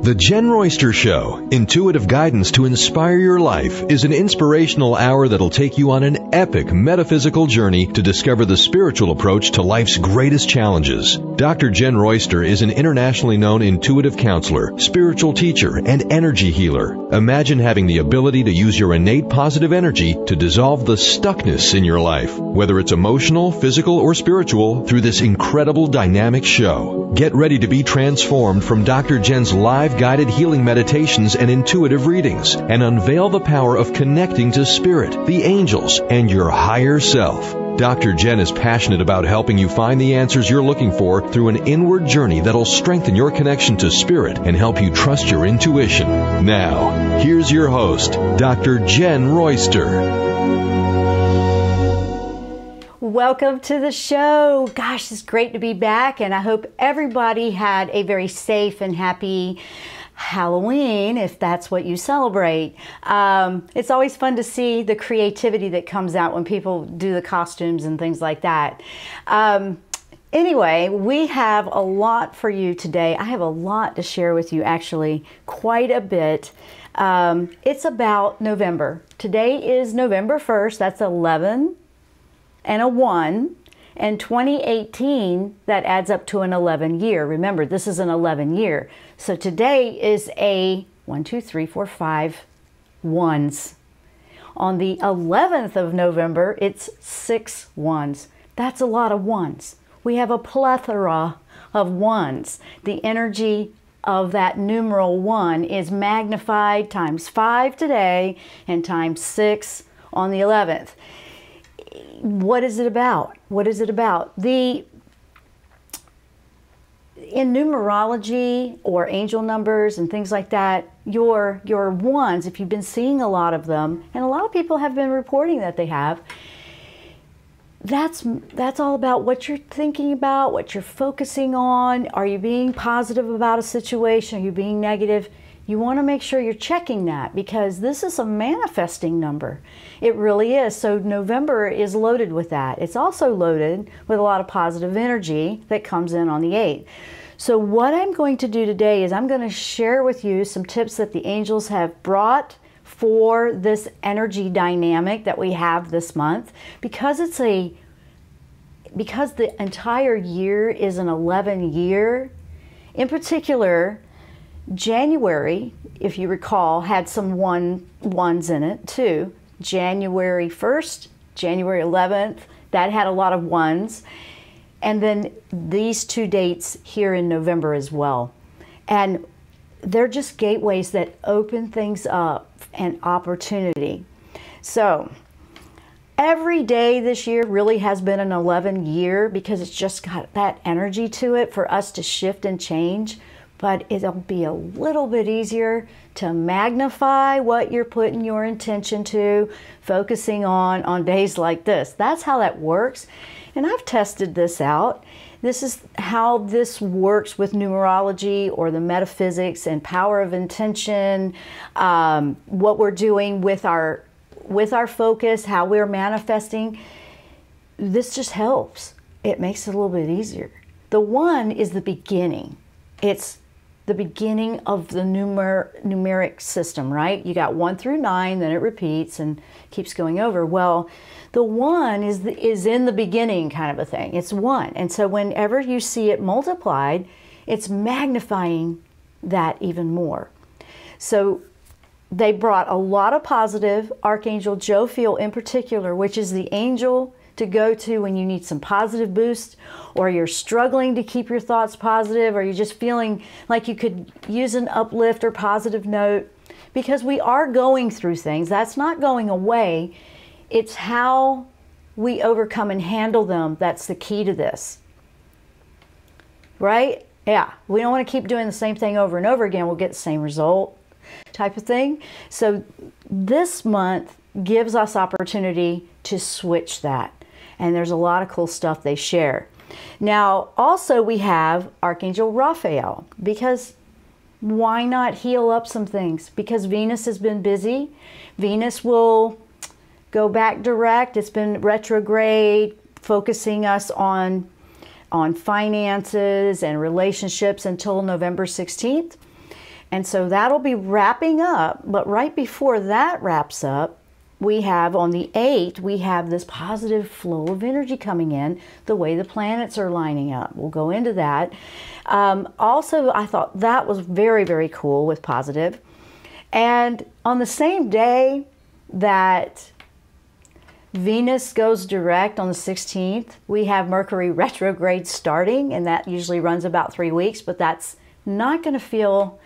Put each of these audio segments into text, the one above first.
The Jenn Royster Show, intuitive guidance to inspire your life, is an inspirational hour that'll take you on an epic metaphysical journey to discover the spiritual approach to life's greatest challenges. Dr. Jenn Royster is an internationally known intuitive counselor, spiritual teacher, and energy healer. Imagine having the ability to use your innate positive energy to dissolve the stuckness in your life, whether it's emotional, physical, or spiritual, through this incredible dynamic show. Get ready to be transformed from Dr. Jenn's live guided healing meditations and intuitive readings, and unveil the power of connecting to spirit, the angels, and your higher self. Dr. Jenn is passionate about helping you find the answers you're looking for through an inward journey that'll strengthen your connection to spirit and help you trust your intuition. Now, here's your host, Dr. Jenn Royster. Welcome to the show. Gosh, it's great to be back, and I hope everybody had a very safe and happy Halloween, if that's what you celebrate. It's always fun to see the creativity that comes out when people do the costumes and things like that. Anyway, we have a lot for you today. I have a lot to share with you, actually, quite a bit. It's about November. Today is November 1st. That's 11 and a 1, and 2018, that adds up to an 11 year. Remember, this is an 11 year. So today is a 1, 2, 3, 4, 5 ones. On the 11th of November, it's 6 ones. That's a lot of ones. We have a plethora of ones. The energy of that numeral 1 is magnified times 5 today and times 6 on the 11th. What is it about? What is it about? In numerology or angel numbers and things like that, your ones, if you've been seeing a lot of them, and a lot of people have been reporting that they have, that's all about what you're thinking about, what you're focusing on. Are you being positive about a situation? Are you being negative? You want to make sure you're checking that, because this is a manifesting number. It really is. So November is loaded with that. It's also loaded with a lot of positive energy that comes in on the 8th. So what I'm going to do today is I'm going to share with you some tips that the angels have brought for this energy dynamic that we have this month, because the entire year is an 11 year. In particular, January, if you recall, had some ones in it too. January 1st, January 11th, that had a lot of ones. And then these 2 dates here in November as well. And they're just gateways that open things up and opportunity. So every day this year really has been an 11 year, because it's just got that energy to it for us to shift and change. But it'll be a little bit easier to magnify what you're putting your intention to, focusing on days like this. That's how that works. And I've tested this out. This is how this works with numerology or the metaphysics and power of intention, what we're doing with our focus, how we're manifesting. This just helps. It makes it a little bit easier. The 1 is the beginning. It's the beginning of the numeric system, right? You got 1 through 9, then it repeats and keeps going over. Well, the 1 is in the beginning kind of a thing. It's 1. And so whenever you see it multiplied, it's magnifying that even more. So they brought a lot of positive. Archangel Jophiel in particular, which is the angel to go to when you need some positive boost, or you're struggling to keep your thoughts positive, or you're just feeling like you could use an uplift or positive note, because we are going through things. That's not going away. It's how we overcome and handle them that's the key to this. Right? Yeah. We don't want to keep doing the same thing over and over again. We'll get the same result type of thing. So this month gives us opportunity to switch that. And there's a lot of cool stuff they share. Now, also we have Archangel Raphael, because why not heal up some things? Because Venus has been busy. Venus will go back direct. It's been retrograde, focusing us on finances and relationships until November 16th. And so that'll be wrapping up, but right before that wraps up, we have on the 8th, we have this positive flow of energy coming in, the way the planets are lining up. We'll go into that. Also, I thought that was very, very cool with positive. And on the same day that Venus goes direct on the 16th, we have Mercury retrograde starting, and that usually runs about 3 weeks, but that's not going to feel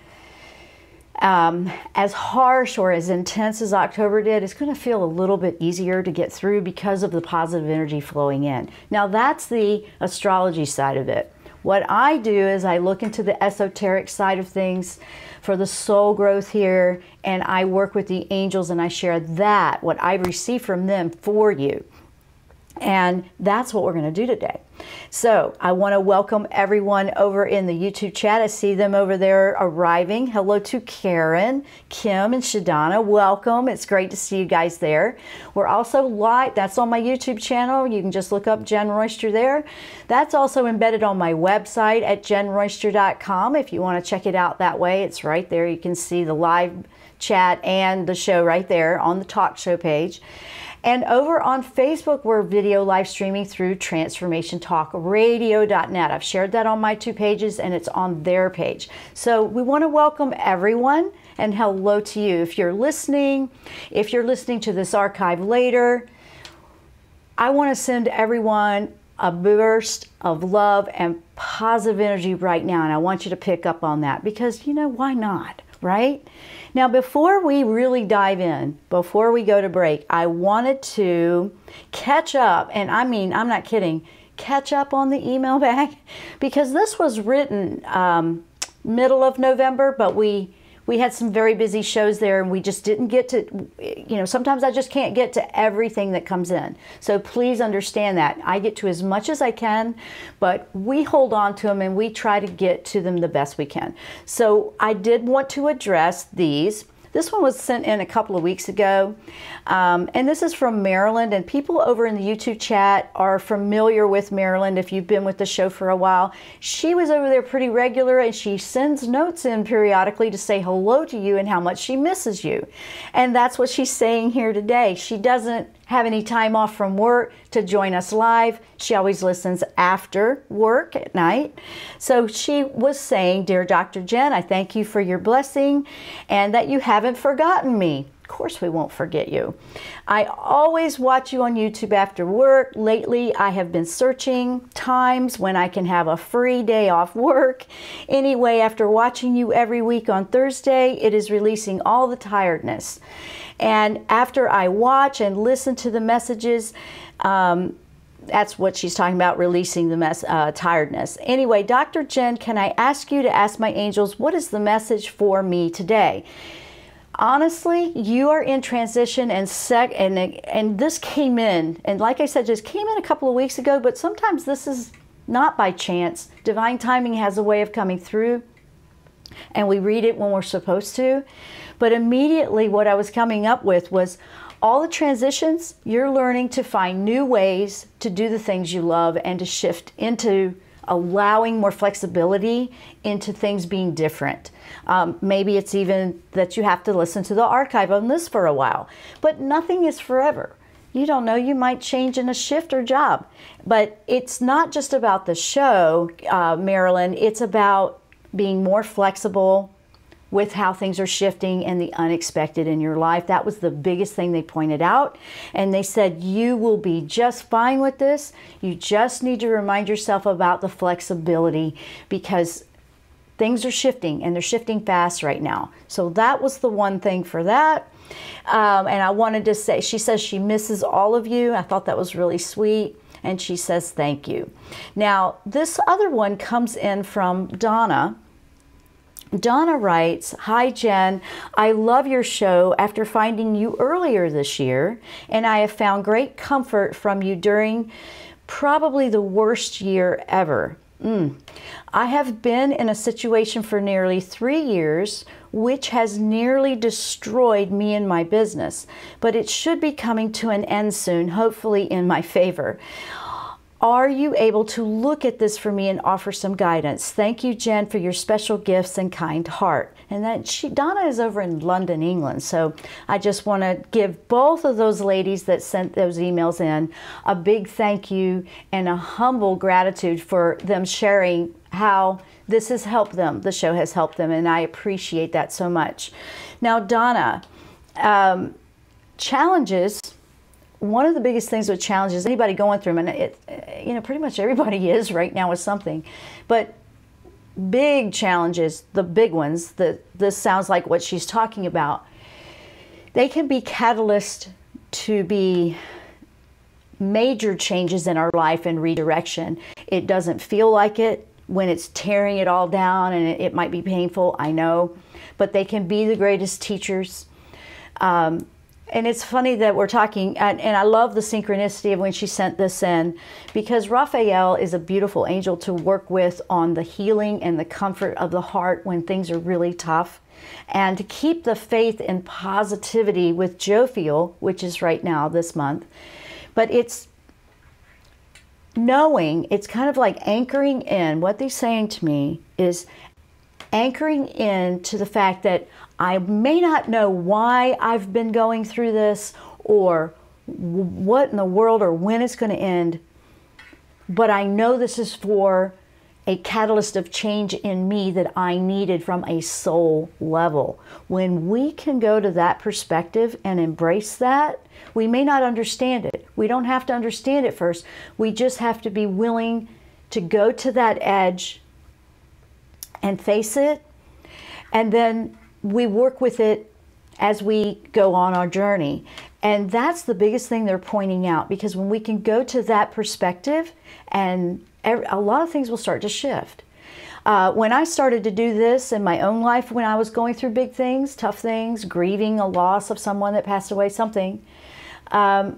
as harsh or as intense as October did. It's going to feel a little bit easier to get through because of the positive energy flowing in. Now that's the astrology side of it. What I do is I look into the esoteric side of things for the soul growth here, and I work with the angels and I share that, what I receive from them, for you. And that's what we're going to do today. So I want to welcome everyone over in the YouTube chat. I see them over there arriving. Hello to Karen, Kim, and Shadana. Welcome. It's great to see you guys there. We're also live. That's on my YouTube channel. You can just look up Jenn Royster there. That's also embedded on my website at jennroyster.com. If you want to check it out that way, it's right there. You can see the live chat and the show right there on the talk show page. And over on Facebook, we're video live streaming through transformationtalkradio.net. I've shared that on my 2 pages, and it's on their page. So we want to welcome everyone, and hello to you. If you're listening to this archive later, I want to send everyone a burst of love and positive energy right now, and I want you to pick up on that because, you know, why not, right? Now, before we really dive in, before we go to break, I wanted to catch up, and I mean, I'm not kidding, catch up on the email bag, because this was written middle of November, but we had some very busy shows there, and we just didn't get to, you know, sometimes I just can't get to everything that comes in. So please understand that. I get to as much as I can, but we hold on to them and we try to get to them the best we can. So I did want to address these. This one was sent in a couple of weeks ago, and this is from Maryland, and people over in the YouTube chat are familiar with Maryland if you've been with the show for a while. She was over there pretty regular, and she sends notes in periodically to say hello to you and how much she misses you. And that's what she's saying here today. She doesn't have any time off from work to join us live. She always listens after work at night. So she was saying, "Dear Dr. Jenn, I thank you for your blessing and that you haven't forgotten me." Of course we won't forget you. "I always watch you on YouTube after work. Lately, I have been searching times when I can have a free day off work. Anyway, after watching you every week on Thursday, it is releasing all the tiredness. And after I watch and listen to the messages," that's what she's talking about, releasing the tiredness. "Anyway, Dr. Jenn, can I ask you to ask my angels, what is the message for me today?" Honestly, you are in transition, and this came in, and like I said, just came in a couple of weeks ago, but sometimes this is not by chance. Divine timing has a way of coming through, and we read it when we're supposed to. But immediately what I was coming up with was all the transitions, you're learning to find new ways to do the things you love and to shift into allowing more flexibility into things being different. Maybe it's even that you have to listen to the archive on this for a while, but nothing is forever. You don't know, you might change in a shift or job. But it's not just about the show, Marilyn, it's about being more flexible with how things are shifting and the unexpected in your life. That was the biggest thing they pointed out. And they said, you will be just fine with this. You just need to remind yourself about the flexibility because things are shifting and they're shifting fast right now. So that was the one thing for that. And I wanted to say, she says she misses all of you. I thought that was really sweet. And she says, thank you. Now, this other one comes in from Donna. Donna writes, "Hi Jenn, I love your show after finding you earlier this year, and I have found great comfort from you during probably the worst year ever. I have been in a situation for nearly 3 years, which has nearly destroyed me and my business, but it should be coming to an end soon, hopefully in my favor. Are you able to look at this for me and offer some guidance? Thank you, Jenn, for your special gifts and kind heart." And Donna is over in London, England. So I just want to give both of those ladies that sent those emails in a big thank you and a humble gratitude for them sharing how this has helped them. The show has helped them, and I appreciate that so much. Now, Donna, challenges. One of the biggest things with challenges, anybody going through them, and pretty much everybody is right now with something, but big challenges, the big ones, this sounds like what she's talking about, they can be catalysts to be major changes in our life and redirection. It doesn't feel like it when it's tearing it all down, and it might be painful, I know, but they can be the greatest teachers. And it's funny that we're talking, and I love the synchronicity of when she sent this in, because Raphael is a beautiful angel to work with on the healing and the comfort of the heart when things are really tough, and to keep the faith and positivity with Jophiel, which is right now this month. But it's knowing, it's kind of like anchoring in. What they're saying to me is anchoring in to the fact that I may not know why I've been going through this or what in the world or when it's going to end, but I know this is for a catalyst of change in me that I needed from a soul level. When we can go to that perspective and embrace that, we may not understand it. We don't have to understand it first. We just have to be willing to go to that edge and face it, and then we work with it as we go on our journey. And that's the biggest thing they're pointing out, because when we can go to that perspective, and a lot of things will start to shift. When I started to do this in my own life, when I was going through big things, tough things, grieving a loss of someone that passed away, something, I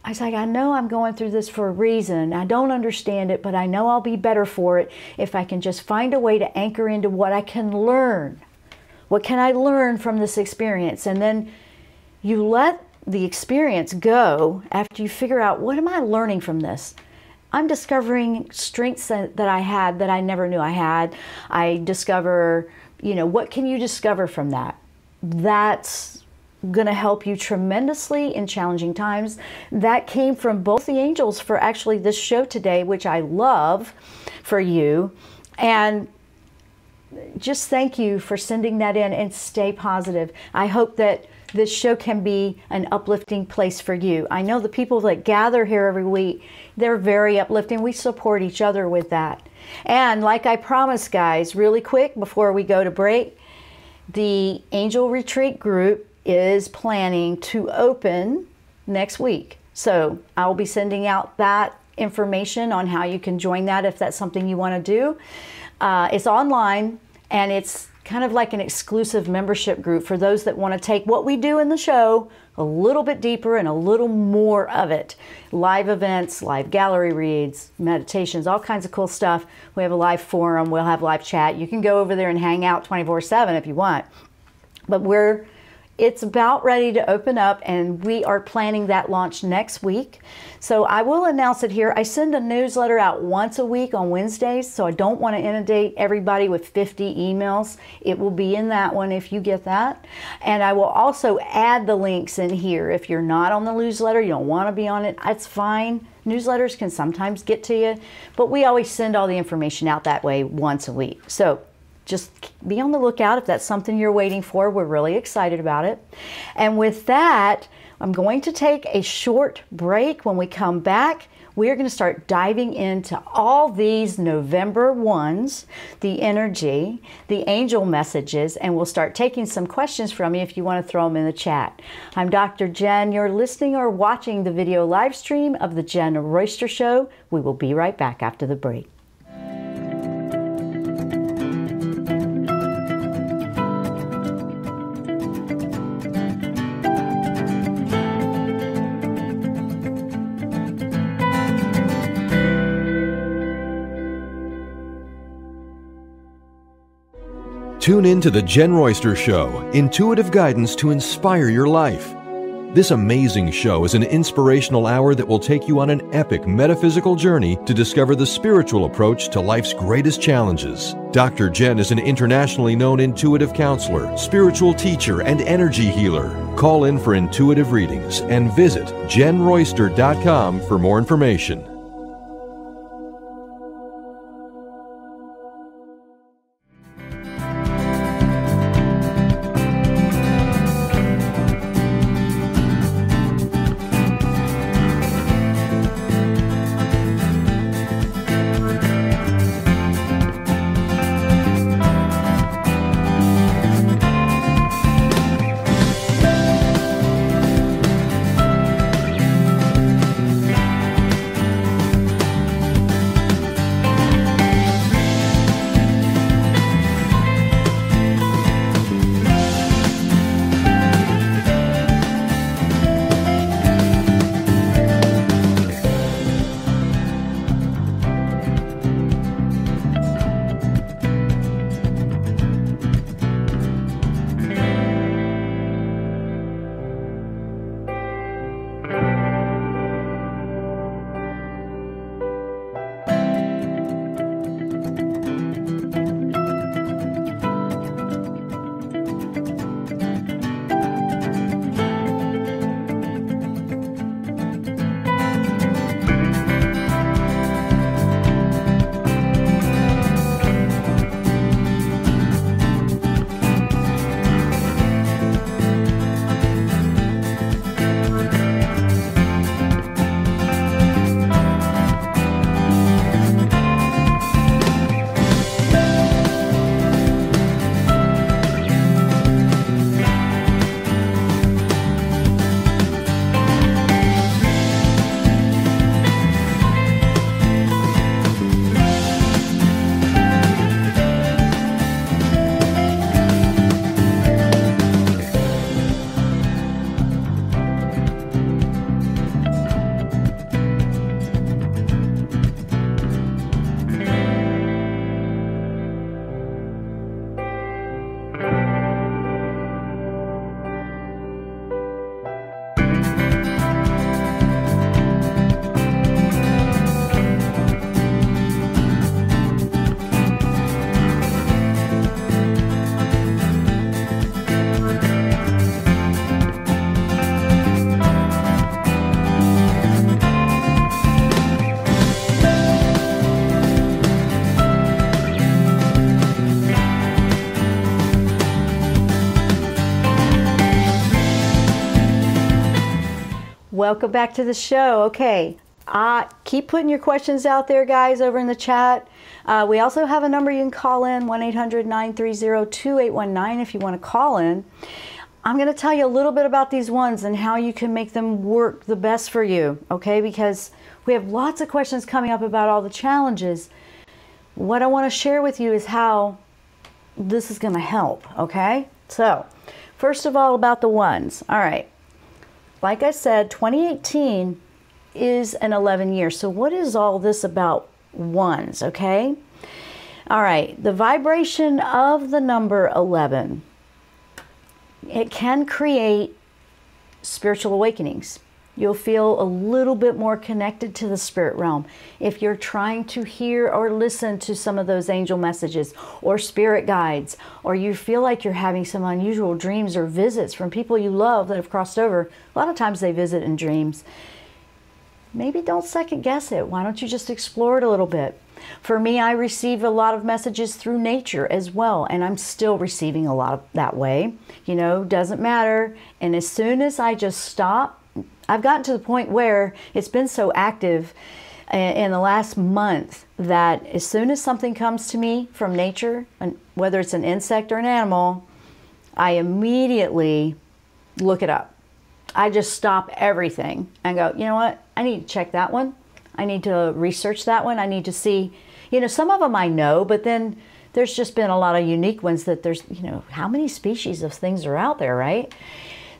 was like, I know I'm going through this for a reason. I don't understand it, but I know I'll be better for it if I can just find a way to anchor into what I can learn. What can I learn from this experience? And then you let the experience go after you figure out, what am I learning from this? I'm discovering strengths that I had that I never knew I had. I discover, what can you discover from that? That's going to help you tremendously in challenging times. That came from both the angels for actually this show today, which I love for you. And just thank you for sending that in, and stay positive. I hope that this show can be an uplifting place for you. I know the people that gather here every week, they're very uplifting. We support each other with that. And like I promised, guys, really quick before we go to break, the Angel Retreat group is planning to open next week. So I'll be sending out that information on how you can join that if that's something you want to do. It's online, and it's kind of like an exclusive membership group for those that want to take what we do in the show a little bit deeper and a little more of it. Live events, live gallery reads, meditations, all kinds of cool stuff. We have a live forum. We'll have live chat. You can go over there and hang out 24/7 if you want. But it's about ready to open up, and we are planning that launch next week. So I will announce it here. I send a newsletter out once a week on Wednesdays, so I don't want to inundate everybody with 50 emails. It will be in that one if you get that. And I will also add the links in here. If you're not on the newsletter, you don't want to be on it, that's fine. Newsletters can sometimes get to you, but we always send all the information out that way once a week. So just be on the lookout if that's something you're waiting for. We're really excited about it. And with that, I'm going to take a short break. When we come back, we are going to start diving into all these November ones, the energy, the angel messages, and we'll start taking some questions from you if you want to throw them in the chat. I'm Dr. Jenn. You're listening or watching the video live stream of the Jenn Royster Show. We will be right back after the break. Tune in to the Jenn Royster Show, intuitive guidance to inspire your life. This amazing show is an inspirational hour that will take you on an epic metaphysical journey to discover the spiritual approach to life's greatest challenges. Dr. Jenn is an internationally known intuitive counselor, spiritual teacher, and energy healer. Call in for intuitive readings and visit JennRoyster.com for more information. Welcome back to the show. Okay, keep putting your questions out there, guys, over in the chat. We also have a number you can call in, 1-800-930-2819 if you want to call in. I'm going to tell you a little bit about these ones and how you can make them work the best for you, okay? Because we have lots of questions coming up about all the challenges. What I want to share with you is how this is going to help, okay? So, first of all, about the ones. All right. Like I said, 2018 is an 11 year. So what is all this about ones, okay? All right, the vibration of the number 11, it can create spiritual awakenings. You'll feel a little bit more connected to the spirit realm if you're trying to hear or listen to some of those angel messages or spirit guides, or you feel like you're having some unusual dreams or visits from people you love that have crossed over. A lot of times they visit in dreams. Maybe don't second guess it. Why don't you just explore it a little bit? For me, I receive a lot of messages through nature as well, and I'm still receiving a lot of that way. You know, doesn't matter. And as soon as I just stop, I've gotten to the point where it's been so active in the last month that as soon as something comes to me from nature, and whether it's an insect or an animal, I immediately look it up. I just stop everything and go, you know what? I need to check that one. I need to research that one. I need to see, you know, some of them I know, but then there's just been a lot of unique ones that there's, you know, how many species of things are out there, right?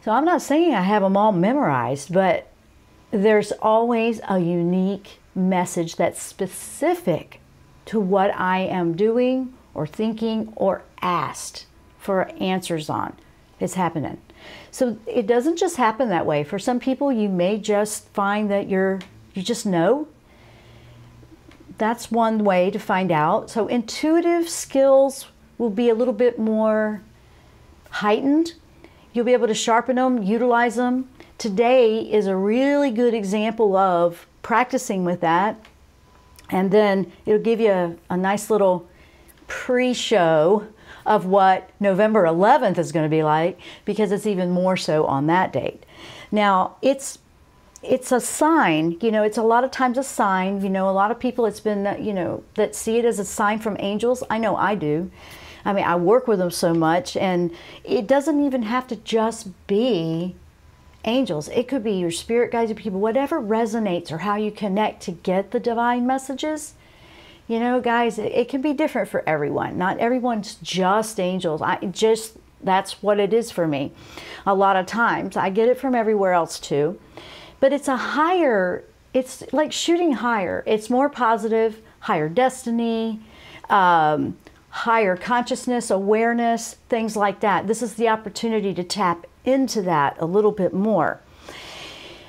So I'm not saying I have them all memorized, but there's always a unique message that's specific to what I am doing or thinking or asked for answers on. It's happening. So it doesn't just happen that way. For some people, you may just find that you just know. That's one way to find out. So intuitive skills will be a little bit more heightened. You'll be able to sharpen them, utilize them. Today is a really good example of practicing with that. And then it'll give you a nice little pre-show of what November 11th is going to be like, because it's even more so on that date. Now, it's a sign, it's a lot of times a sign. A lot of people, it's been, that see it as a sign from angels. I know I do. I mean, I work with them so much, and it doesn't even have to just be angels. It could be your spirit guides, people, whatever resonates or how you connect to get the divine messages. Guys, it can be different for everyone. Not everyone's just angels. That's what it is for me. A lot of times I get it from everywhere else too, but it's like shooting higher. It's more positive, higher destiny, higher consciousness, awareness, things like that. This is the opportunity to tap into that a little bit more.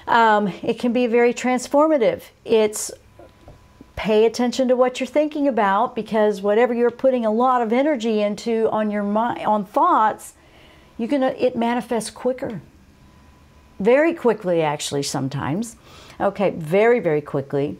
It can be very transformative. It's pay attention to what you're thinking about, because whatever you're putting a lot of energy into on your mind, on thoughts, it manifests quicker. Very quickly, actually, sometimes. Okay, very, very quickly.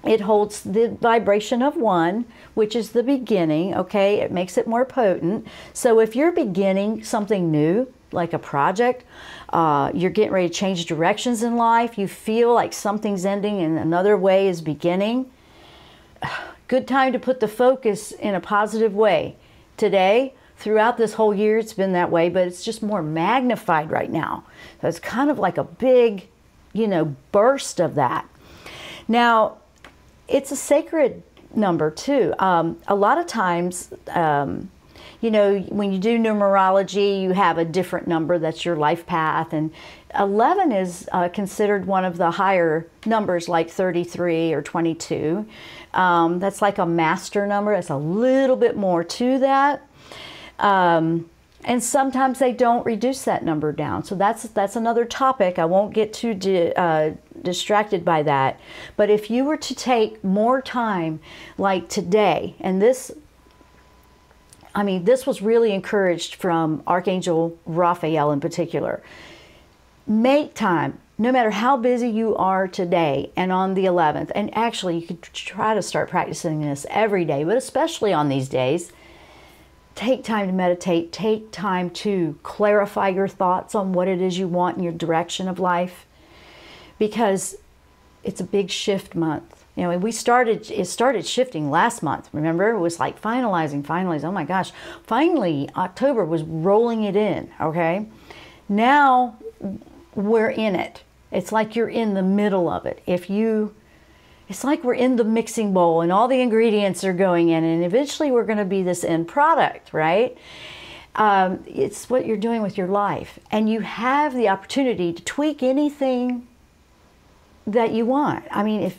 It holds the vibration of 1, which is the beginning, okay? It makes it more potent. So if you're beginning something new, like a project, you're getting ready to change directions in life, you feel like something's ending and another way is beginning, good time to put the focus in a positive way. Today, throughout this whole year, it's been that way, but it's just more magnified right now. So it's kind of like a big, burst of that. Now, it's a sacred number too. A lot of times, when you do numerology, you have a different number that's your life path, and 11 is considered one of the higher numbers, like 33 or 22. That's like a master number. It's a little bit more to that. And sometimes they don't reduce that number down. So that's another topic. I won't get too distracted by that. But if you were to take more time, like today, and this was really encouraged from Archangel Raphael in particular. Make time, no matter how busy you are today and on the 11th. And actually, you could try to start practicing this every day, but especially on these days. Take time to meditate. Take time to clarify your thoughts on what it is you want in your direction of life, because it's a big shift month. It started shifting last month. Remember, it was like finalizing. Oh my gosh. Finally, October was rolling it in, okay? Now we're in it. It's like you're in the middle of it. It's like we're in the mixing bowl and all the ingredients are going in, and eventually we're going to be this end product, right? It's what you're doing with your life. And you have the opportunity to tweak anything that you want. I mean,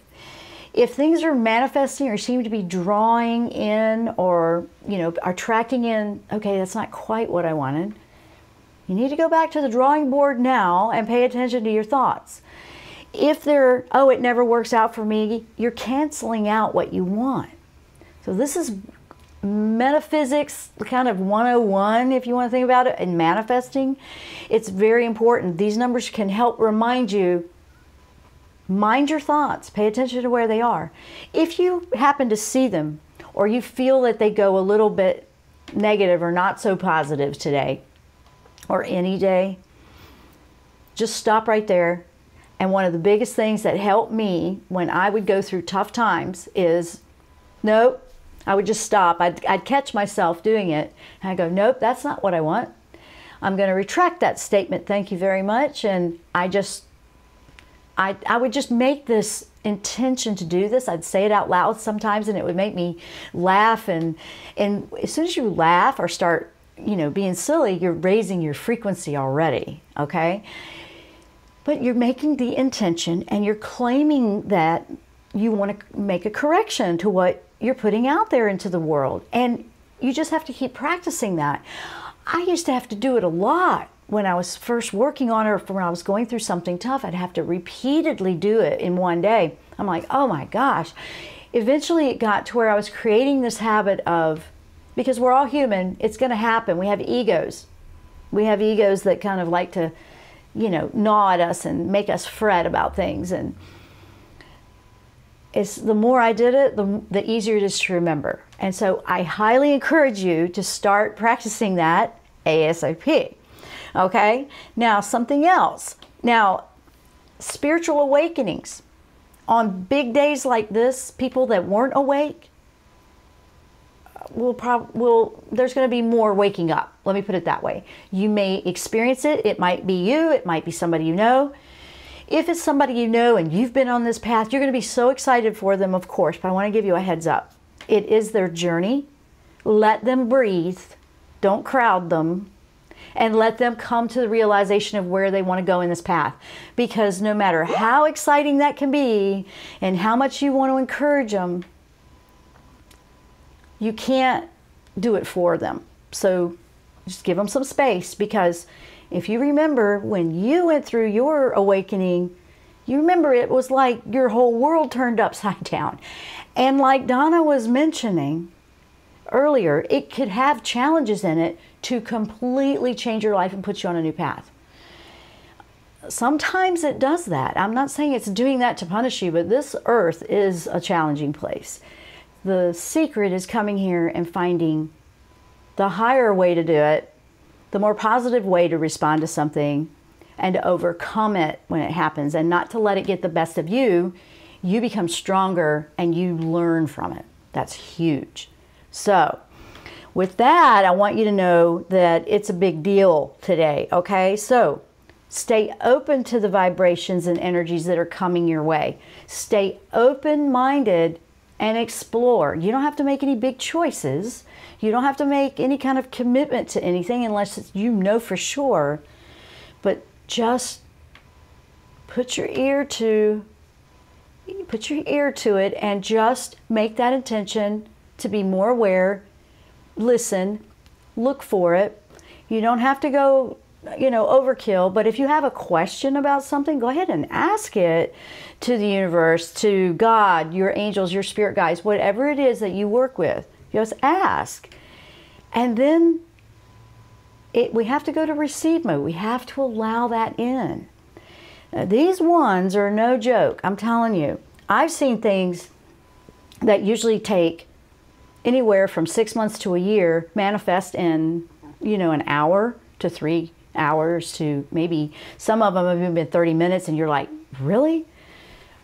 if things are manifesting or seem to be drawing in or, are attracting in, okay, that's not quite what I wanted. You need to go back to the drawing board now and pay attention to your thoughts. If it never works out for me, you're canceling out what you want. So this is metaphysics, kind of 101, if you want to think about it, and manifesting. It's very important. These numbers can help remind you. Mind your thoughts. Pay attention to where they are. If you happen to see them, or you feel that they go a little bit negative or not so positive today, or any day, just stop right there. And one of the biggest things that helped me when I would go through tough times is, nope, I would just stop. I'd catch myself doing it. And I'd go, nope, that's not what I want. I'm going to retract that statement. Thank you very much. And I would just make this intention to do this. I'd say it out loud sometimes, and it would make me laugh. And as soon as you laugh or start, being silly, you're raising your frequency already, okay? But you're making the intention, and you're claiming that you want to make a correction to what you're putting out there into the world. And you just have to keep practicing that. I used to have to do it a lot when I was first working on it, or when I was going through something tough. I'd have to repeatedly do it in one day. I'm like, oh my gosh. Eventually it got to where I was creating this habit of, because we're all human, it's going to happen. We have egos. We have egos that kind of like to, gnaw at us and make us fret about things. And it's the more I did it, the easier it is to remember. And so I highly encourage you to start practicing that ASAP. Okay? Now, something else. Now, spiritual awakenings. On big days like this, people that weren't awake, there's going to be more waking up. Let me put it that way. You may experience it. It might be you. It might be somebody you know. If it's somebody you know and you've been on this path, you're going to be so excited for them, of course, but I want to give you a heads up. It is their journey. Let them breathe. Don't crowd them. And let them come to the realization of where they want to go in this path. Because no matter how exciting that can be and how much you want to encourage them, you can't do it for them. So just give them some space, because if you remember when you went through your awakening, you remember it was like your whole world turned upside down. And like Donna was mentioning earlier, it could have challenges in it to completely change your life and put you on a new path. Sometimes it does that. I'm not saying it's doing that to punish you, but this earth is a challenging place. The secret is coming here and finding the higher way to do it, the more positive way to respond to something, and to overcome it when it happens, and not to let it get the best of you. You become stronger and you learn from it. That's huge. So with that, I want you to know that it's a big deal today, okay? So stay open to the vibrations and energies that are coming your way. Stay open-minded and explore. You don't have to make any big choices. You don't have to make any kind of commitment to anything unless you know for sure. But just put your ear to it and just make that intention to be more aware. Listen, look for it. You don't have to go, overkill, but if you have a question about something, go ahead and ask it to the universe, to God, your angels, your spirit guides, whatever it is that you work with. Just ask. And then we have to go to receive mode. We have to allow that in. Now, these ones are no joke. I'm telling you. I've seen things that usually take anywhere from 6 months to a year manifest in, an hour to 3 hours, to maybe some of them have even been 30 minutes, and you're like, really?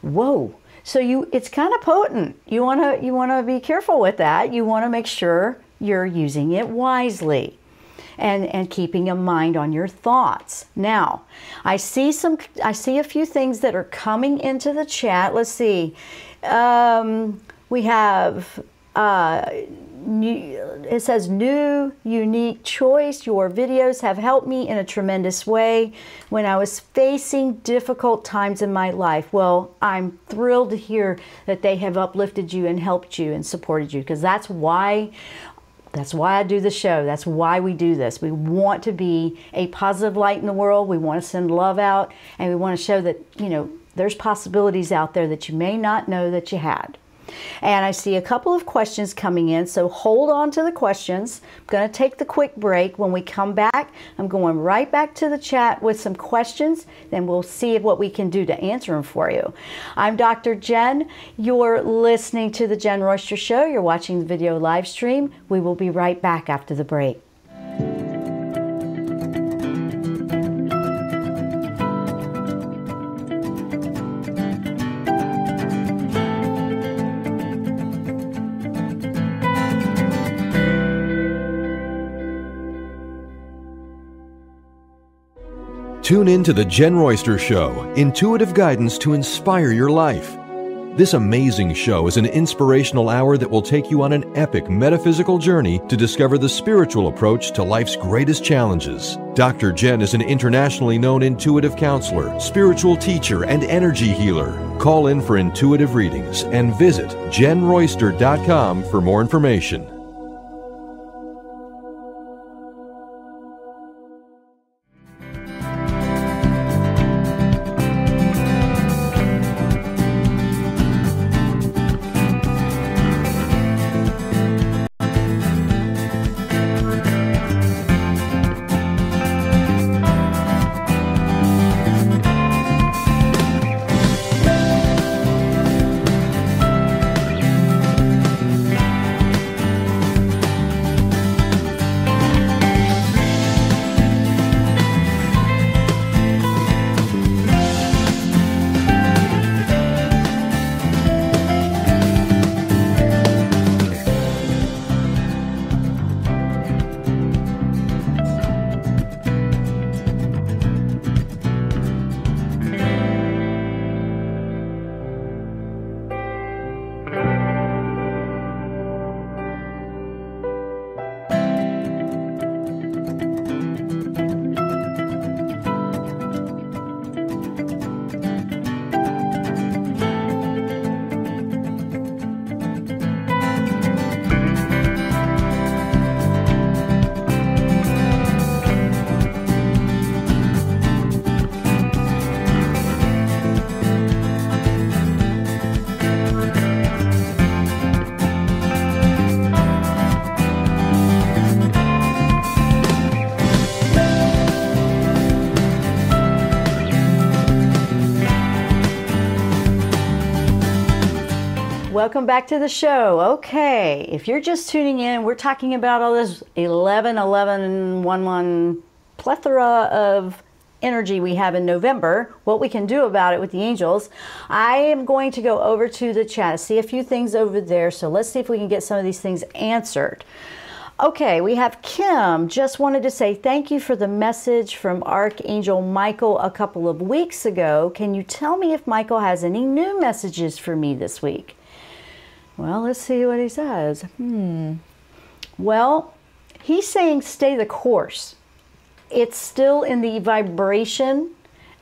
Whoa. So it's kind of potent. You want to be careful with that. You want to make sure you're using it wisely and keeping a mind on your thoughts. Now, I see a few things that are coming into the chat. Let's see. We have it says, new, unique choice. Your videos have helped me in a tremendous way when I was facing difficult times in my life. Well, I'm thrilled to hear that they have uplifted you and helped you and supported you, because that's why I do the show. That's why we do this. We want to be a positive light in the world. We want to send love out, and we want to show that, there's possibilities out there that you may not know that you had. And I see a couple of questions coming in, so hold on to the questions. I'm going to take the quick break. When we come back, I'm going right back to the chat with some questions, then we'll see what we can do to answer them for you. I'm Dr. Jenn. You're listening to the Jenn Royster Show. You're watching the video live stream. We will be right back after the break. Tune in to the Jenn Royster Show, intuitive guidance to inspire your life. This amazing show is an inspirational hour that will take you on an epic metaphysical journey to discover the spiritual approach to life's greatest challenges. Dr. Jenn is an internationally known intuitive counselor, spiritual teacher, and energy healer. Call in for intuitive readings and visit JennRoyster.com for more information. Welcome back to the show. Okay, if you're just tuning in, we're talking about all this 11, 11, 1, 1 plethora of energy we have in November, what we can do about it with the angels. I am going to go over to the chat, see a few things over there. So let's see if we can get some of these things answered. Okay, we have Kim. Just wanted to say thank you for the message from Archangel Michael a couple of weeks ago. Can you tell me if Michael has any new messages for me this week? Well, let's see what he says. Well, he's saying stay the course. It's still in the vibration.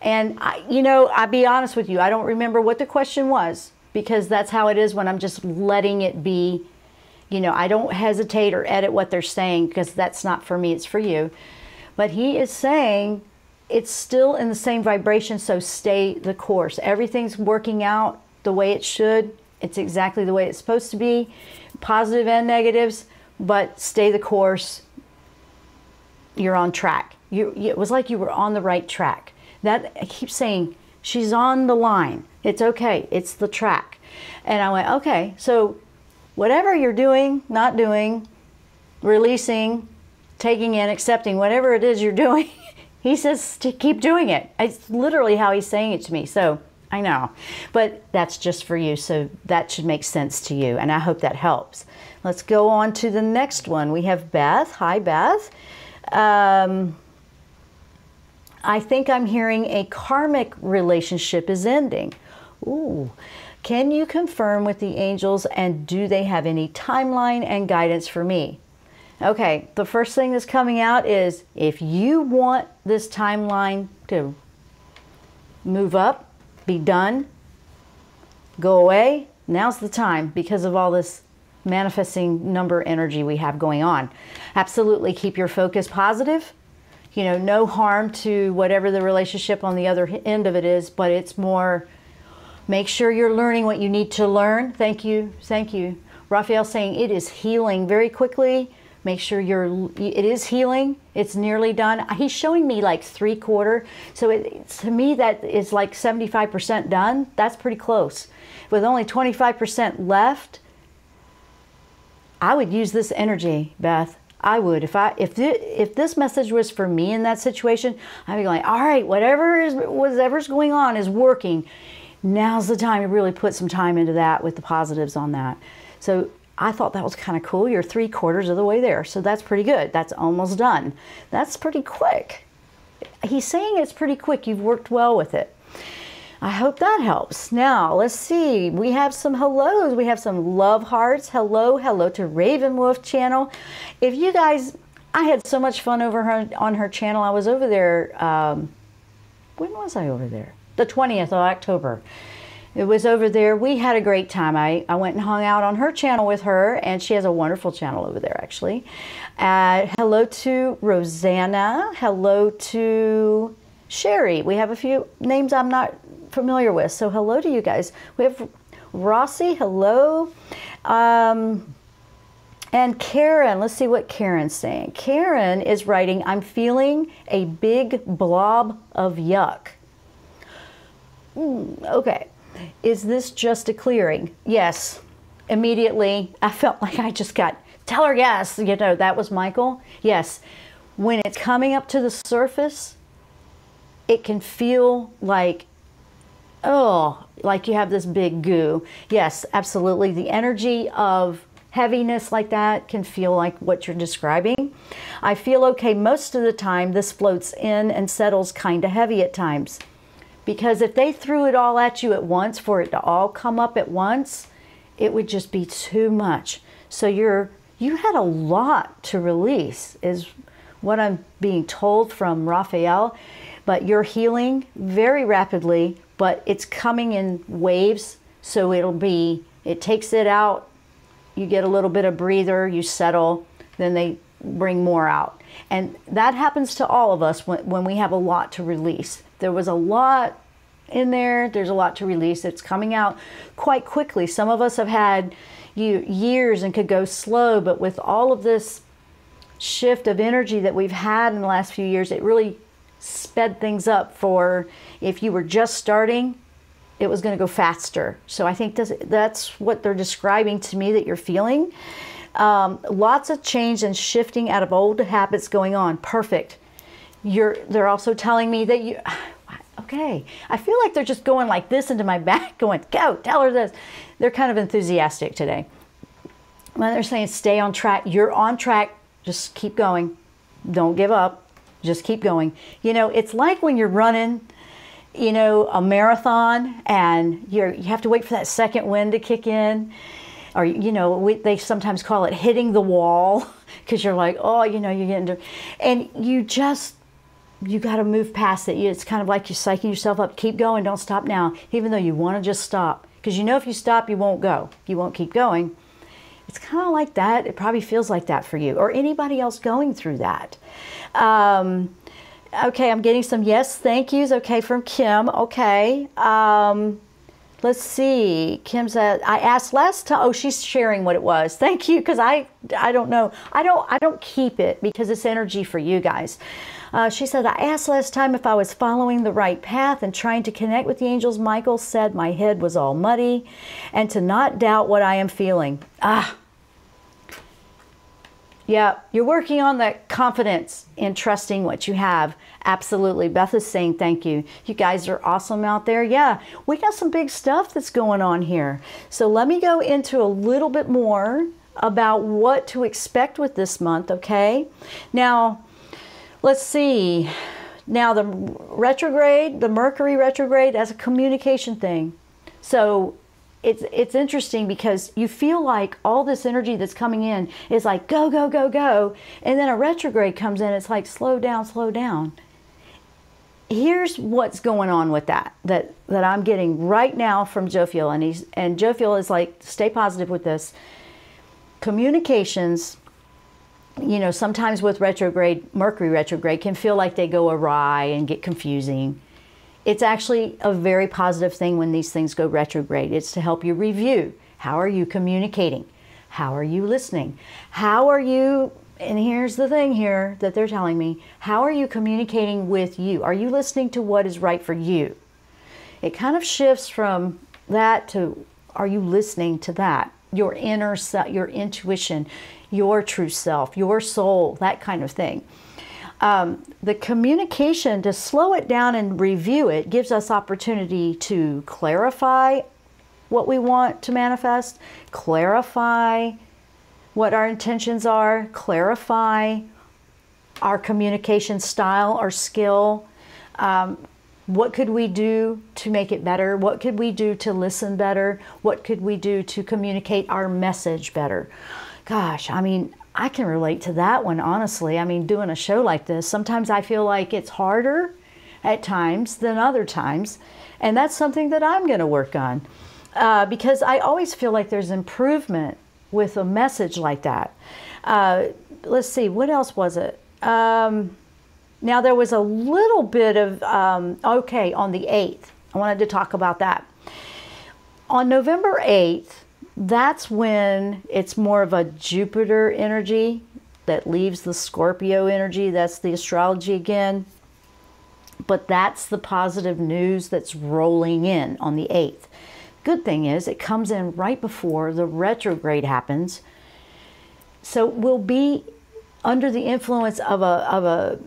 And, I'll be honest with you, I don't remember what the question was, because that's how it is when I'm just letting it be. I don't hesitate or edit what they're saying, because that's not for me, it's for you. But he is saying it's still in the same vibration, so stay the course. Everything's working out the way it should. It's exactly the way it's supposed to be, positive and negatives, but stay the course. You're on track. It was like you were on the right track. That I keep saying, she's on the line. It's okay. It's the track. And I went, okay, so whatever you're doing, not doing, releasing, taking in, accepting, whatever it is you're doing, he says to keep doing it. It's literally how he's saying it to me. So I know, but that's just for you. So that should make sense to you. And I hope that helps. Let's go on to the next one. We have Beth. Hi, Beth. I think I'm hearing a karmic relationship is ending. Ooh. Can you confirm with the angels, and do they have any timeline and guidance for me? Okay, the first thing that's coming out is, if you want this timeline to move up, be done, go away, now's the time, because of all this manifesting number energy we have going on. Absolutely keep your focus positive. No harm to whatever the relationship on the other end of it is, but it's more, make sure you're learning what you need to learn. Thank you. Thank you. Raphael saying it is healing very quickly. Make sure it is healing. It's nearly done. He's showing me like 3/4. So to me, that is like 75% done. That's pretty close. With only 25% left, I would use this energy, Beth. I would. If this message was for me in that situation, I'd be going, all right, whatever's going on is working. Now's the time to really put some time into that with the positives on that. So I thought that was kind of cool. You're 3/4 of the way there. So that's pretty good. That's almost done. That's pretty quick. He's saying it's pretty quick. You've worked well with it. I hope that helps. Now, let's see. We have some hellos. We have some love hearts. Hello to Raven Wolf channel. If you guys, I had so much fun on her channel. I was over there, when was I over there? The 20th of October. It was over there. We had a great time. I went and hung out on her channel with her, and she has a wonderful channel over there, actually. Hello to Rosanna. Hello to Sherry. We have a few names I'm not familiar with, so hello to you guys. We have Rossi. Hello. And Karen. Let's see what Karen's saying. Karen is writing, I'm feeling a big blob of yuck. Okay. Is this just a clearing? Yes. Immediately, I felt like I just got, tell her yes. That was Michael. Yes. When it's coming up to the surface, it can feel like, like you have this big goo. Yes, absolutely. The energy of heaviness like that can feel like what you're describing. I feel okay most of the time. This floats in and settles kind of heavy at times. Because if they threw it all at you at once, for it to all come up at once, it would just be too much. So you had a lot to release, is what I'm being told from Raphael. But you're healing very rapidly, but it's coming in waves. So it takes it out. You get a little bit of breather, you settle, then they bring more out. And that happens to all of us when we have a lot to release. There was a lot in there. There's a lot to release. It's coming out quite quickly. Some of us have had years and could go slow, but with all of this shift of energy that we've had in the last few years, it really sped things up for if you were just starting, it was going to go faster. So I think that's what they're describing to me that you're feeling. Lots of change and shifting out of old habits going on. Perfect. They're also telling me that you, okay, I feel like they're just going like this into my back, going, go, tell her this. They're kind of enthusiastic today. When they're saying stay on track, you're on track, just keep going. Don't give up, just keep going. You know, it's like when you're running, you know, a marathon and you have to wait for that second wind to kick in. Or, you know, they sometimes call it hitting the wall, because you're like, oh, you know, you're getting to, and you got to move past it. It's kind of like you're psyching yourself up. Keep going, don't stop now, even though you want to just stop. Because you know if you stop, you won't go. You won't keep going. It's kind of like that. It probably feels like that for you or anybody else going through that. Okay, I'm getting some yes, thank yous. Okay, from Kim. Okay. Let's see. Kim said, I asked last time. Oh, she's sharing what it was. Thank you, because I don't know. I don't keep it because it's energy for you guys. She said, I asked last time if I was following the right path and trying to connect with the angels. Michael said my head was all muddy and to not doubt what I am feeling. Yeah, you're working on that confidence in trusting what you have. Absolutely. Beth is saying thank you. You guys are awesome out there. Yeah, we got some big stuff that's going on here. So let me go into a little bit more about what to expect with this month, okay? Now, let's see. Now, the retrograde, the Mercury retrograde, that's a communication thing. So it's interesting because you feel like all this energy that's coming in is like go, go, go, go. And then a retrograde comes in, it's like slow down, slow down. Here's what's going on with that I'm getting right now from Jophiel. And Jophiel is like, stay positive with this. Communications, you know, sometimes with retrograde, Mercury retrograde can feel like they go awry and get confusing. It's actually a very positive thing when these things go retrograde. It's to help you review. How are you communicating? How are you listening? How are you, and here's the thing here that they're telling me, how are you communicating with you? Are you listening to what is right for you? It kind of shifts from that to, are you listening to that? Your inner self, your intuition, your true self, your soul, that kind of thing. The communication, to slow it down and review it, gives us opportunity to clarify what we want to manifest, clarify what our intentions are, clarify our communication style or skill. What could we do to make it better? What could we do to listen better? What could we do to communicate our message better? Gosh, I mean, I can relate to that one, honestly. I mean, doing a show like this, sometimes I feel like it's harder at times than other times. And that's something that I'm going to work on because I always feel like there's improvement with a message like that. Let's see, what else was it? Now, there was a little bit of, okay, on the 8th. I wanted to talk about that. On November 8th, that's when it's more of a Jupiter energy that leaves the Scorpio energy. That's the astrology again. But that's the positive news that's rolling in on the 8th. Good thing is it comes in right before the retrograde happens. So we'll be under the influence of a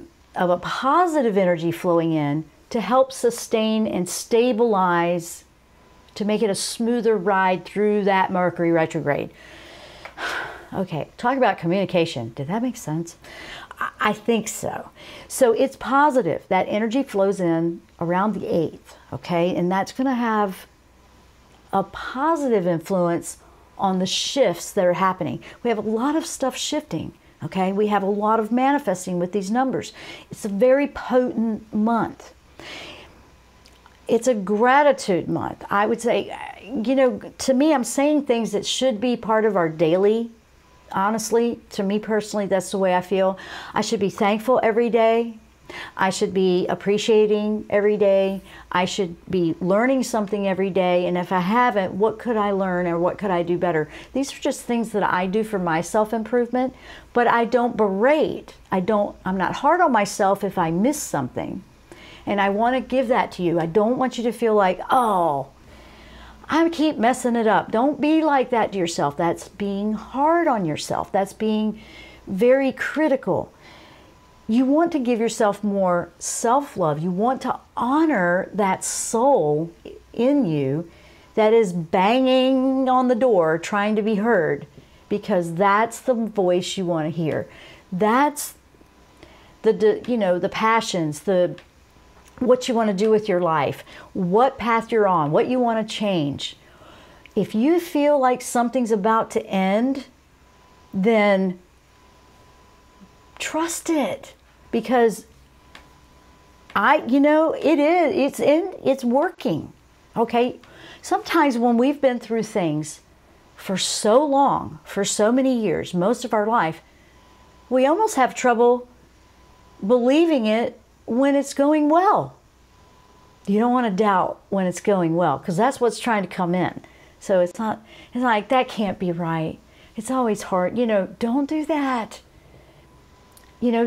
positive energy flowing in to help sustain and stabilize, to make it a smoother ride through that Mercury retrograde. Okay, talk about communication. Did that make sense? I think so. So it's positive. That energy flows in around the 8th, okay? And that's going to have a positive influence on the shifts that are happening. We have a lot of stuff shifting, okay? We have a lot of manifesting with these numbers. It's a very potent month. It's a gratitude month. I would say, you know, to me, I'm saying things that should be part of our daily. Honestly, to me personally, that's the way I feel. I should be thankful every day. I should be appreciating every day. I should be learning something every day. And if I haven't, what could I learn or what could I do better? These are just things that I do for my self-improvement, but I don't berate. I'm not hard on myself if I miss something. And I want to give that to you. I don't want you to feel like, oh, I keep messing it up. Don't be like that to yourself. That's being hard on yourself. That's being very critical. You want to give yourself more self-love. You want to honor that soul in you that is banging on the door trying to be heard, because that's the voice you want to hear. That's the passions, what you want to do with your life, what path you're on, what you want to change. If you feel like something's about to end, then trust it, because it's working. Okay? Sometimes when we've been through things for so long, for so many years, most of our life, we almost have trouble believing it when it's going well. You don't want to doubt when it's going well, because that's what's trying to come in. So it's like, that can't be right. It's always hard. Don't do that.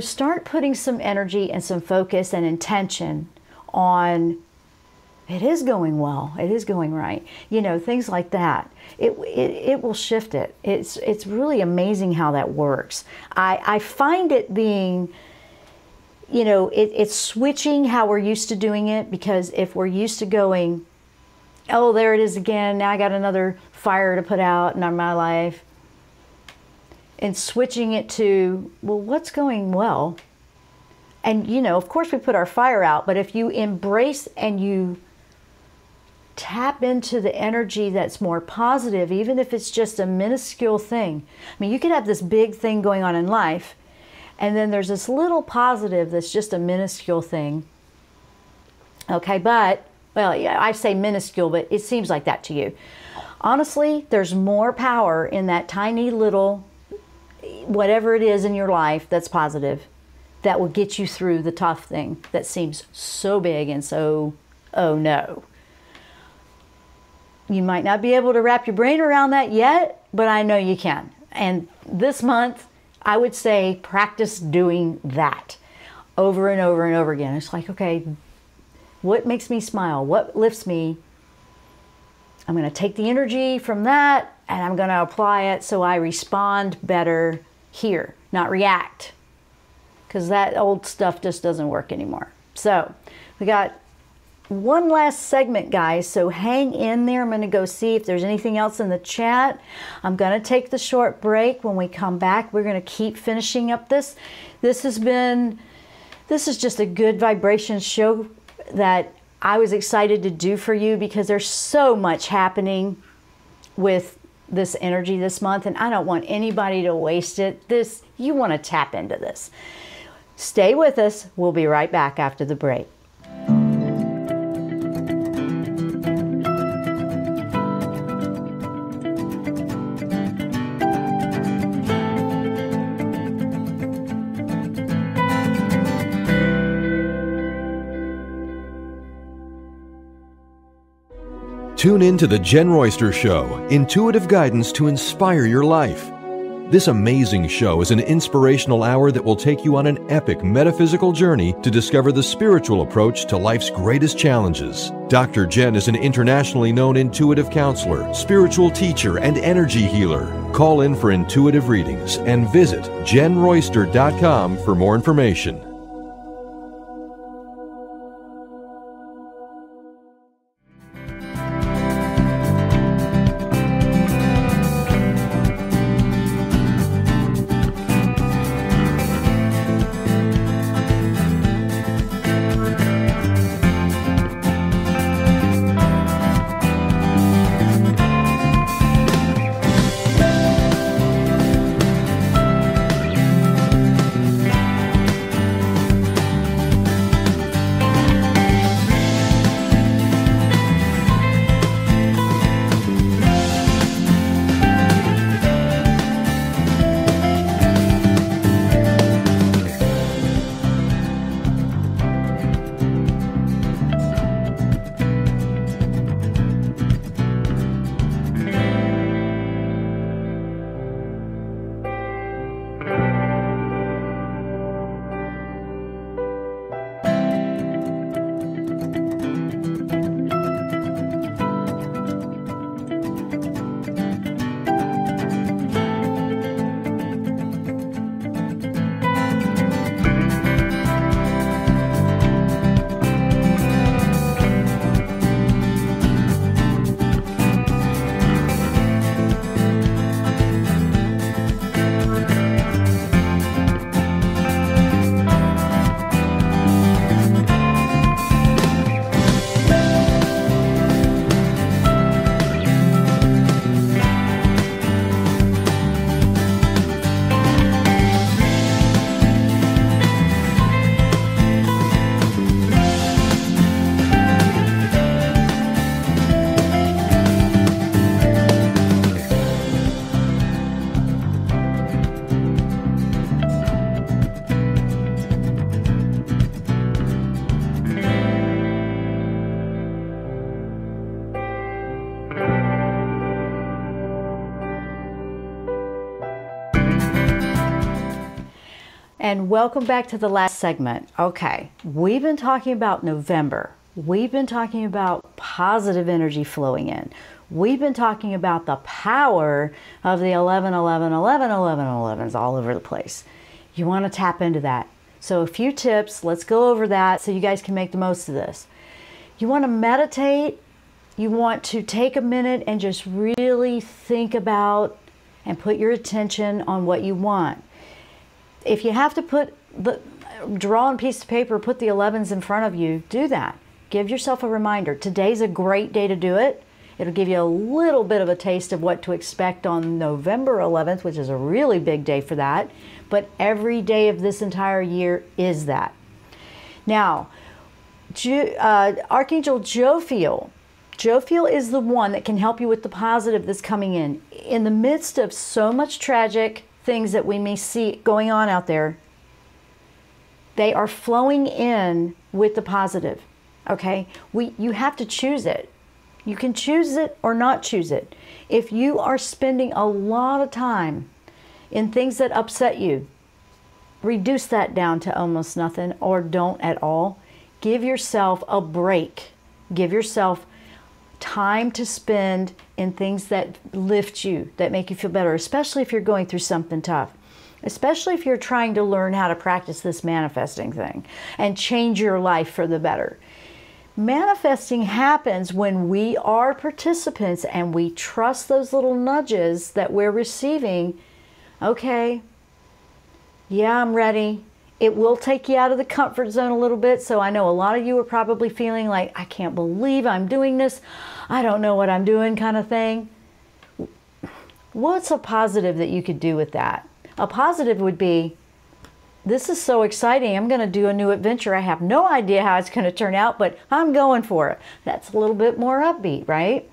Start putting some energy and some focus and intention on, it is going well, it is going right. Things like that. It will shift it. It's really amazing how that works. I find it being, it's switching how we're used to doing it, because if we're used to going, oh, there it is again, now I got another fire to put out in my life, and switching it to, well, what's going well? And, of course we put our fire out, but if you embrace and you tap into the energy that's more positive, even if it's just a minuscule thing. I mean, you could have this big thing going on in life, and then there's this little positive that's just a minuscule thing. Okay, but, well, yeah, I say minuscule, but it seems like that to you. Honestly, there's more power in that tiny little, whatever it is in your life that's positive, that will get you through the tough thing that seems so big and so, oh no. You might not be able to wrap your brain around that yet, but I know you can. And this month, I would say practice doing that over and over and over again. It's like, okay, what makes me smile? What lifts me? I'm going to take the energy from that and I'm going to apply it so I respond better here, not react. Because that old stuff just doesn't work anymore. So we got one last segment, guys, so hang in there. I'm going to go see if there's anything else in the chat. I'm going to take the short break. When we come back, we're going to keep finishing up this. This is just a good vibration show that I was excited to do for you, because there's so much happening with this energy this month, and I don't want anybody to waste it. You want to tap into this. Stay with us. We'll be right back after the break. Tune in to the Jenn Royster Show, intuitive guidance to inspire your life. This amazing show is an inspirational hour that will take you on an epic metaphysical journey to discover the spiritual approach to life's greatest challenges. Dr. Jenn is an internationally known intuitive counselor, spiritual teacher, and energy healer. Call in for intuitive readings and visit JennRoyster.com for more information. And welcome back to the last segment. Okay, we've been talking about November. We've been talking about positive energy flowing in. We've been talking about the power of the 11, 11, 11, 11, 11s all over the place. You want to tap into that. So a few tips, let's go over that so you guys can make the most of this. You want to meditate. You want to take a minute and just really think about and put your attention on what you want. If you have to draw on a piece of paper, put the 11s in front of you, do that. Give yourself a reminder. Today's a great day to do it. It'll give you a little bit of a taste of what to expect on November 11th, which is a really big day for that. But every day of this entire year is that. Now, Archangel Jophiel. Jophiel is the one that can help you with the positive that's coming in. In the midst of so much tragic things that we may see going on out there, they are flowing in with the positive. Okay, you have to choose it. You can choose it or not choose it. If you are spending a lot of time in things that upset you, reduce that down to almost nothing or don't at all. Give yourself a break. Give yourself time to spend in things that lift you, that make you feel better, especially if you're going through something tough. Especially if you're trying to learn how to practice this manifesting thing and change your life for the better. Manifesting happens when we are participants and we trust those little nudges that we're receiving. Okay, yeah, I'm ready. It will take you out of the comfort zone a little bit. So I know a lot of you are probably feeling like, I can't believe I'm doing this. I don't know what I'm doing kind of thing. What's a positive that you could do with that? A positive would be, this is so exciting. I'm going to do a new adventure. I have no idea how it's going to turn out, but I'm going for it. That's a little bit more upbeat, right?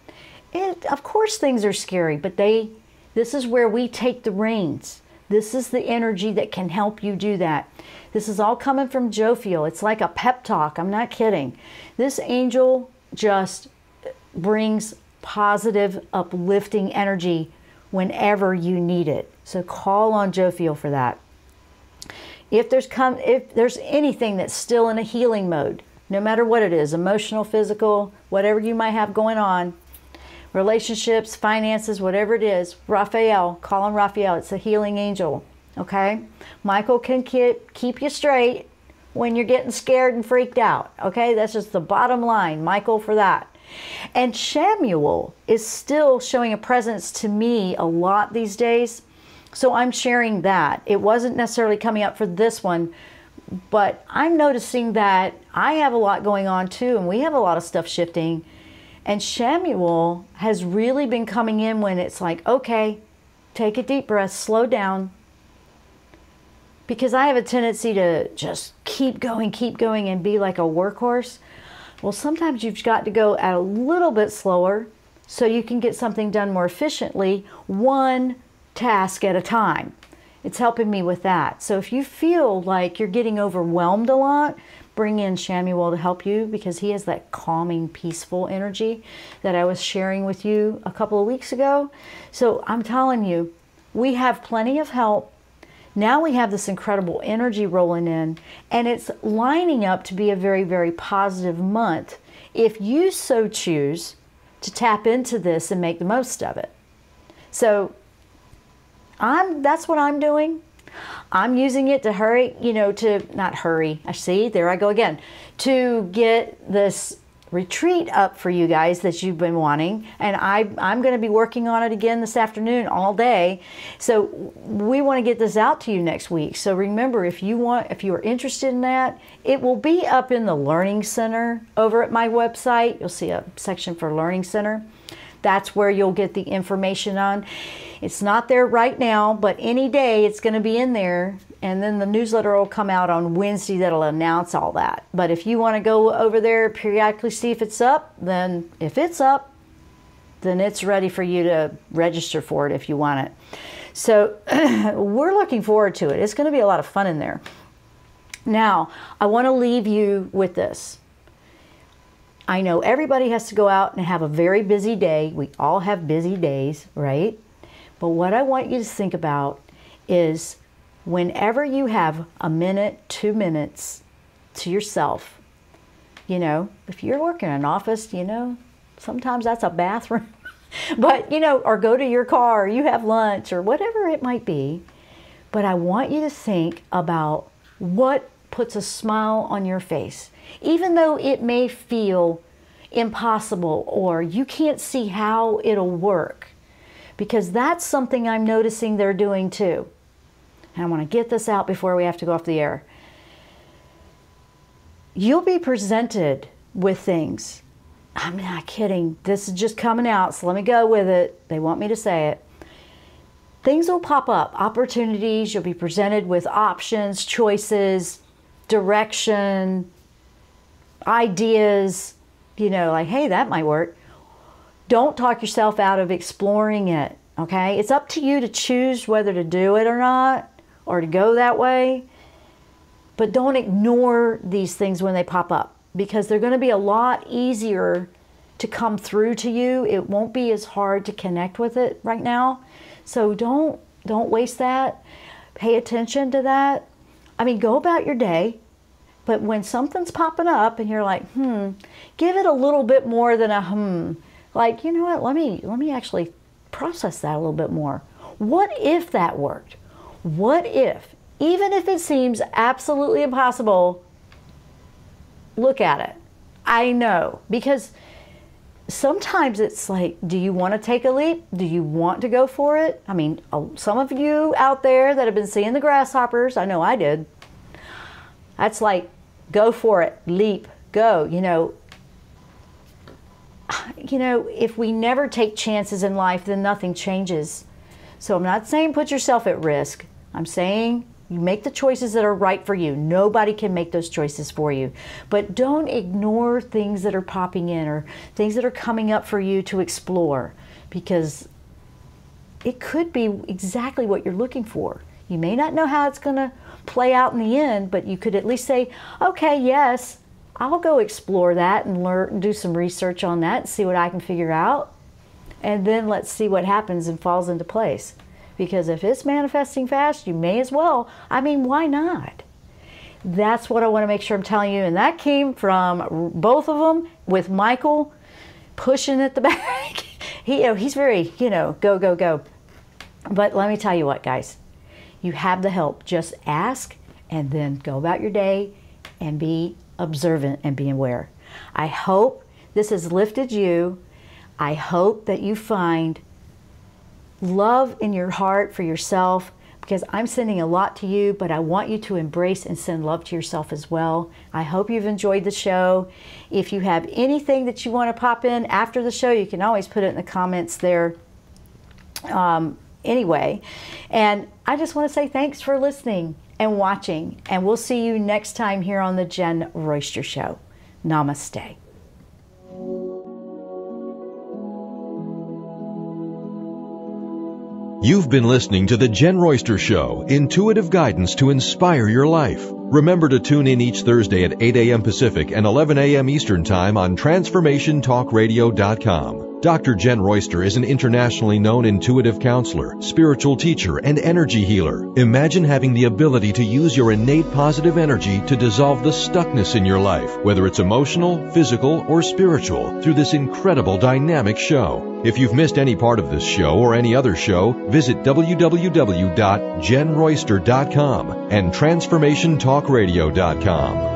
Of course things are scary, but this is where we take the reins. This is the energy that can help you do that. This is all coming from Jophiel. It's like a pep talk. I'm not kidding. This angel just brings positive, uplifting energy whenever you need it. So call on Jophiel for that. If there's anything that's still in a healing mode, no matter what it is, emotional, physical, whatever you might have going on, relationships, finances, whatever it is, Raphael, call on Raphael. It's a healing angel, okay? Michael can keep you straight when you're getting scared and freaked out, okay? That's just the bottom line, Michael for that. And Samuel is still showing a presence to me a lot these days, so I'm sharing that. It wasn't necessarily coming up for this one, but I'm noticing that I have a lot going on too, and we have a lot of stuff shifting. And Samuel has really been coming in when it's like, okay, take a deep breath, slow down. Because I have a tendency to just keep going and be like a workhorse. Well, sometimes you've got to go at a little bit slower so you can get something done more efficiently, one task at a time. It's helping me with that. So if you feel like you're getting overwhelmed a lot, bring in Samuel to help you, because he has that calming, peaceful energy that I was sharing with you a couple of weeks ago. So I'm telling you, we have plenty of help. Now we have this incredible energy rolling in, and it's lining up to be a very, very positive month if you so choose to tap into this and make the most of it. So that's what I'm doing. I'm using it to hurry, not hurry, I see, there I go again, to get this retreat up for you guys that you've been wanting. And I'm going to be working on it again this afternoon all day. So we want to get this out to you next week. So remember, if you are interested in that, it will be up in the Learning Center over at my website. You'll see a section for Learning Center. That's where you'll get the information on. It's not there right now, but any day it's going to be in there. And then the newsletter will come out on Wednesday that'll announce all that. But if you want to go over there periodically, see if it's up, then if it's up, then it's ready for you to register for it if you want it. So we're looking forward to it. It's going to be a lot of fun in there. Now, I want to leave you with this. I know everybody has to go out and have a very busy day. We all have busy days, right? But what I want you to think about is whenever you have a minute, 2 minutes to yourself, you know, if you're working in an office, you know, sometimes that's a bathroom, but, you know, or go to your car, or you have lunch, or whatever it might be. But I want you to think about what puts a smile on your face, even though it may feel impossible or you can't see how it'll work, because that's something I'm noticing they're doing too. And I want to get this out before we have to go off the air. You'll be presented with things. I'm not kidding. This is just coming out, so let me go with it. They want me to say it. Things will pop up, opportunities. You'll be presented with options, choices, direction, ideas, you know, like, hey, that might work. Don't talk yourself out of exploring it, okay? It's up to you to choose whether to do it or not, or to go that way. But don't ignore these things when they pop up, because they're going to be a lot easier to come through to you. It won't be as hard to connect with it right now. So don't waste that. Pay attention to that. I mean, go about your day, but when something's popping up and you're like, give it a little bit more than a Like, you know what, let me actually process that a little bit more. What if that worked? What if, even if it seems absolutely impossible, look at it. I know, because sometimes it's like, do you want to take a leap? Do you want to go for it? I mean, some of you out there that have been seeing the grasshoppers, I know I did. That's like, go for it, leap, go. You know, if we never take chances in life, then nothing changes. So I'm not saying put yourself at risk. I'm saying you make the choices that are right for you. Nobody can make those choices for you. But don't ignore things that are popping in or things that are coming up for you to explore, because it could be exactly what you're looking for. You may not know how it's going to play out in the end, but you could at least say, okay, yes, I'll go explore that and learn, do some research on that and see what I can figure out. And then let's see what happens and falls into place. Because if it's manifesting fast, you may as well. I mean, why not? That's what I want to make sure I'm telling you. And that came from both of them, with Michael pushing at the back. He's very, go, go, go. But let me tell you what, guys. You have the help. Just ask and then go about your day and be observant and be aware. I hope this has lifted you. I hope that you find love in your heart for yourself, because I'm sending a lot to you, but I want you to embrace and send love to yourself as well. I hope you've enjoyed the show. If you have anything that you want to pop in after the show, you can always put it in the comments there. Anyway, and I just want to say thanks for listening and watching, and we'll see you next time here on the Jenn Royster Show. Namaste. You've been listening to the Jenn Royster Show, intuitive guidance to inspire your life. Remember to tune in each Thursday at 8 a.m. Pacific and 11 a.m. Eastern Time on TransformationTalkRadio.com. Dr. Jenn Royster is an internationally known intuitive counselor, spiritual teacher, and energy healer. Imagine having the ability to use your innate positive energy to dissolve the stuckness in your life, whether it's emotional, physical, or spiritual, through this incredible dynamic show. If you've missed any part of this show or any other show, visit www.JennRoyster.com and TransformationTalkRadio.com.